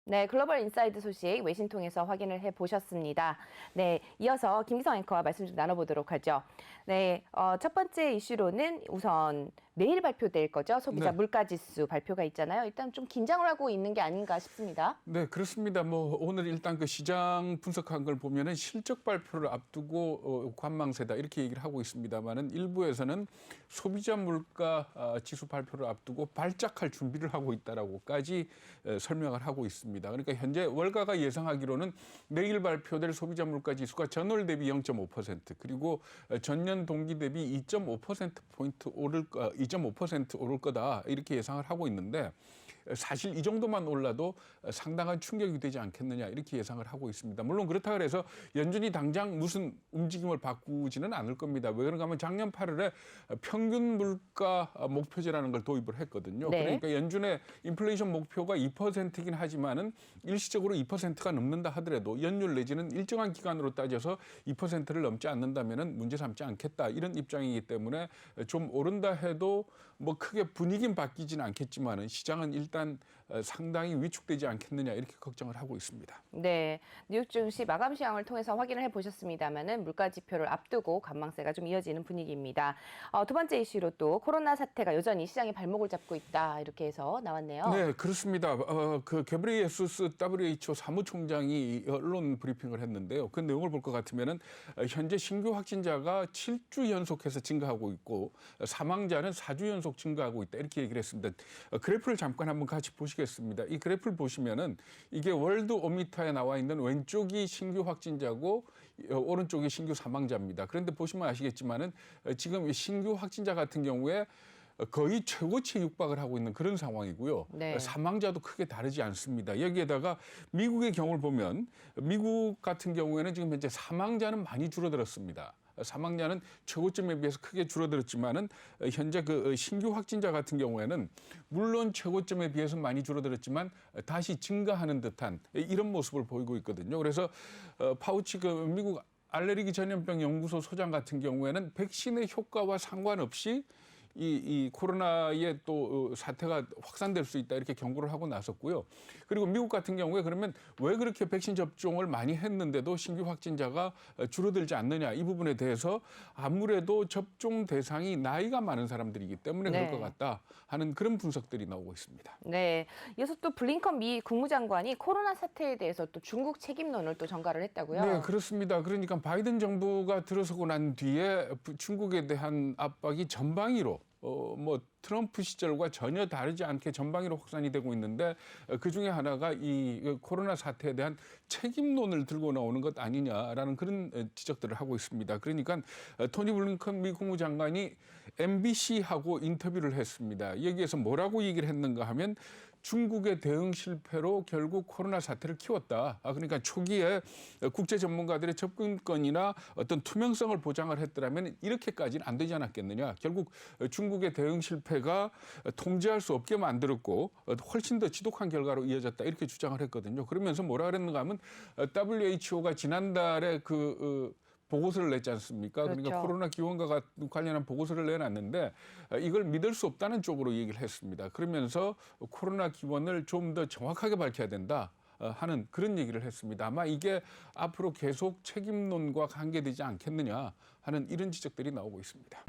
네, 글로벌 인사이드 소식 외신 통해서 확인을 해보셨습니다. 네, 이어서 김기성 앵커와 말씀 좀 나눠보도록 하죠. 네, 첫 번째 이슈로는 우선 내일 발표될 거죠. 소비자 네. 물가지수 발표가 있잖아요. 일단 좀 긴장을 하고 있는 게 아닌가 싶습니다. 네, 그렇습니다. 오늘 일단 그 시장 분석한 걸 보면은 실적 발표를 앞두고 관망세다 이렇게 얘기를 하고 있습니다만은 일부에서는 소비자 물가 지수 발표를 앞두고 발작할 준비를 하고 있다라고까지 설명을 하고 있습니다. 그러니까 현재 월가가 예상하기로는 내일 발표될 소비자 물가 지수가 전월 대비 0.5% 그리고 전년 동기 대비 2.5%포인트 2.5% 오를 거다 이렇게 예상을 하고 있는데 사실 이 정도만 올라도 상당한 충격이 되지 않겠느냐 이렇게 예상을 하고 있습니다. 물론 그렇다 그래서 연준이 당장 무슨 움직임을 바꾸지는 않을 겁니다. 왜 그런가 하면 작년 8월에 평균 물가 목표제라는 걸 도입을 했거든요. 네. 그러니까 연준의 인플레이션 목표가 2%이긴 하지만은 일시적으로 2%가 넘는다 하더라도 연율 내지는 일정한 기간으로 따져서 2%를 넘지 않는다면은 문제 삼지 않겠다 이런 입장이기 때문에 좀 오른다 해도 뭐 크게 분위기는 바뀌지는 않겠지만은 시장은 일단 상당히 위축되지 않겠느냐 이렇게 걱정을 하고 있습니다. 네, 뉴욕 증시 마감 시황을 통해서 확인을 해보셨습니다만은 물가 지표를 앞두고 관망세가 좀 이어지는 분위기입니다. 두 번째 이슈로 또 코로나 사태가 여전히 시장의 발목을 잡고 있다 이렇게 해서 나왔네요. 네, 그렇습니다. 그 게브리에수스 WHO 사무총장이 언론 브리핑을 했는데요. 그 내용을 볼 것 같으면은 현재 신규 확진자가 7주 연속해서 증가하고 있고 사망자는 4주 연속 증가하고 있다 이렇게 얘기를 했습니다. 그래프를 잠깐 한번 같이 보시겠습니다. 이 그래프를 보시면은 이게 월드 오미터에 나와 있는 왼쪽이 신규 확진자고 오른쪽이 신규 사망자입니다. 그런데 보시면 아시겠지만은 지금 신규 확진자 같은 경우에 거의 최고치에 육박을 하고 있는 그런 상황이고요. 네. 사망자도 크게 다르지 않습니다. 여기에다가 미국의 경우를 보면 미국 같은 경우에는 지금 현재 사망자는 많이 줄어들었습니다. 사망자는 최고점에 비해서 크게 줄어들었지만은 현재 그 신규 확진자 같은 경우에는 물론 최고점에 비해서 많이 줄어들었지만 다시 증가하는 듯한 이런 모습을 보이고 있거든요. 그래서 파우치 그 미국 알레르기 전염병 연구소 소장 같은 경우에는 백신의 효과와 상관없이 이 코로나의 또 사태가 확산될 수 있다 이렇게 경고를 하고 나섰고요. 그리고 미국 같은 경우에 그러면 왜 그렇게 백신 접종을 많이 했는데도 신규 확진자가 줄어들지 않느냐 이 부분에 대해서 아무래도 접종 대상이 나이가 많은 사람들이기 때문에 네. 그럴 것 같다 하는 그런 분석들이 나오고 있습니다. 네, 이어서 또 블링컨 미 국무장관이 코로나 사태에 대해서 또 중국 책임론을 또 전가를 했다고요? 네, 그렇습니다. 그러니까 바이든 정부가 들어서고 난 뒤에 중국에 대한 압박이 전방위로 뭐 트럼프 시절과 전혀 다르지 않게 전방위로 확산이 되고 있는데 그중에 하나가 이 코로나 사태에 대한 책임론을 들고 나오는 것 아니냐라는 그런 지적들을 하고 있습니다. 그러니까 토니 블링컨 미 국무장관이 MBC하고 인터뷰를 했습니다. 여기에서 뭐라고 얘기를 했는가 하면 중국의 대응 실패로 결국 코로나 사태를 키웠다. 그러니까 초기에 국제 전문가들의 접근권이나 어떤 투명성을 보장을 했더라면 이렇게까지는 안 되지 않았겠느냐. 결국 중국의 대응 실패가 통제할 수 없게 만들었고 훨씬 더 지독한 결과로 이어졌다. 이렇게 주장을 했거든요. 그러면서 뭐라 그랬는가 하면 WHO가 지난달에 보고서를 냈지 않습니까? 그렇죠. 그러니까 코로나 기원과 관련한 보고서를 내놨는데 이걸 믿을 수 없다는 쪽으로 얘기를 했습니다. 그러면서 코로나 기원을 좀 더 정확하게 밝혀야 된다. 하는 그런 얘기를 했습니다. 아마 이게 앞으로 계속 책임론과 관계되지 않겠느냐 하는 이런 지적들이 나오고 있습니다.